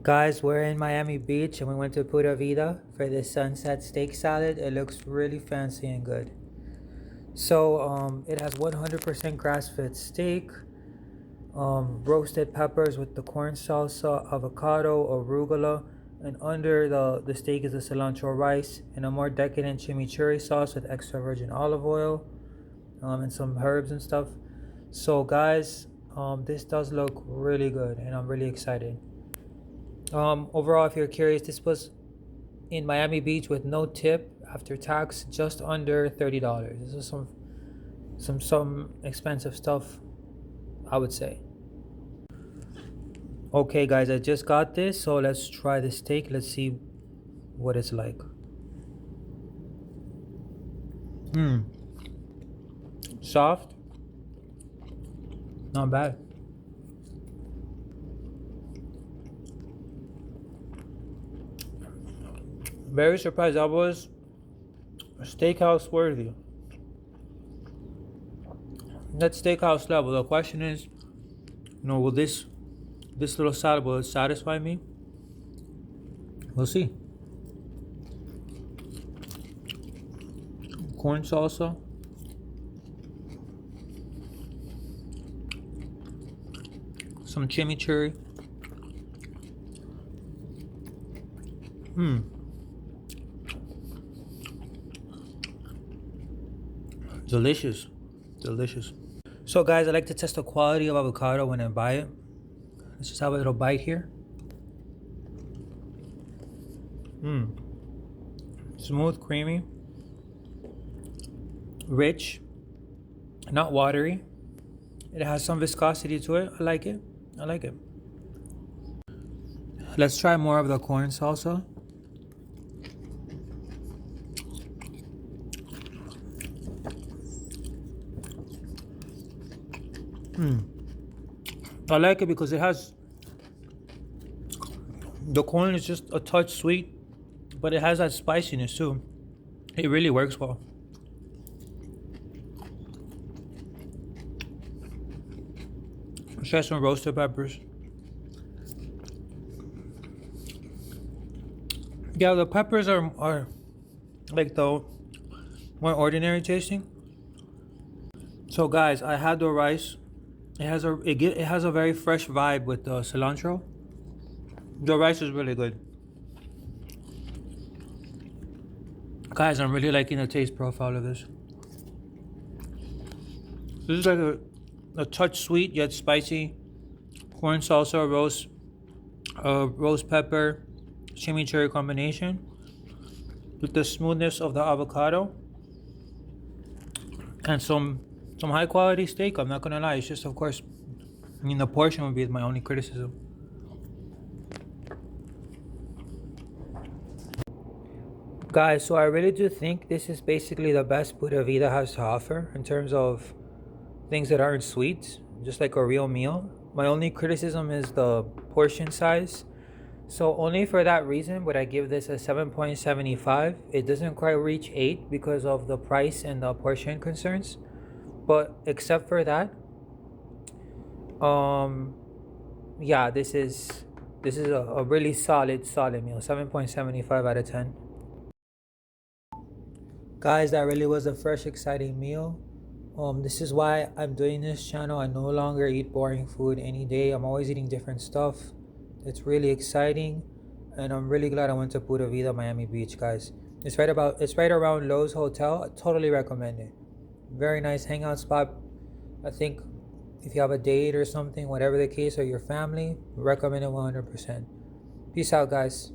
Guys, we're in Miami Beach and we went to Pura Vida for this sunset steak salad. It looks really fancy and good. So it has 100% grass-fed steak, roasted peppers with the corn salsa, avocado, arugula, and under the steak is the cilantro rice and a more decadent chimichurri sauce with extra virgin olive oil, and some herbs and stuff. So guys, this does look really good and I'm really excited. Overall, if you're curious, this was in Miami Beach with no tip after tax, just under $30. This is some expensive stuff, I would say. Okay, guys, I just got this, so let's try the steak. Let's see what it's like. Soft, not bad. Very surprised. That was steakhouse worthy. That's steakhouse level. The question is, will this little salad, will it satisfy me? We'll see. Corn salsa. Some chimichurri. Delicious. So guys, I like to test the quality of avocado when I buy it. Let's just have a little bite here. Smooth, creamy, rich, not watery. It has some viscosity to it. I like it. Let's try more of the corn salsa. I like it because the corn is just a touch sweet, but it has that spiciness too. It really works well. Let's try some roasted peppers. Yeah, the peppers are like the more ordinary tasting. So guys, I had the rice. It has a very fresh vibe with the cilantro. The rice is really good. Guys, I'm really liking the taste profile of this. This is like a touch sweet yet spicy corn salsa, roast pepper, chimichurri combination with the smoothness of the avocado and some high quality steak. I'm not gonna lie, it's just, of course, the portion would be my only criticism. Guys, so I really do think this is basically the best Pura Vida has to offer in terms of things that aren't sweet, just like a real meal. My only criticism is the portion size. So only for that reason would I give this a 7.75. It doesn't quite reach 8 because of the price and the portion concerns. But except for that, yeah, this is a really solid meal. 7.75 out of 10. Guys, that really was a fresh, exciting meal. This is why I'm doing this channel. I no longer eat boring food any day. I'm always eating different stuff. It's really exciting, and I'm really glad I went to Pura Vida, Miami Beach, guys. It's right around Lowe's Hotel. I totally recommend it. Very nice hangout spot. I think if you have a date or something, whatever the case, or your family, recommend it 100%. Peace out, guys.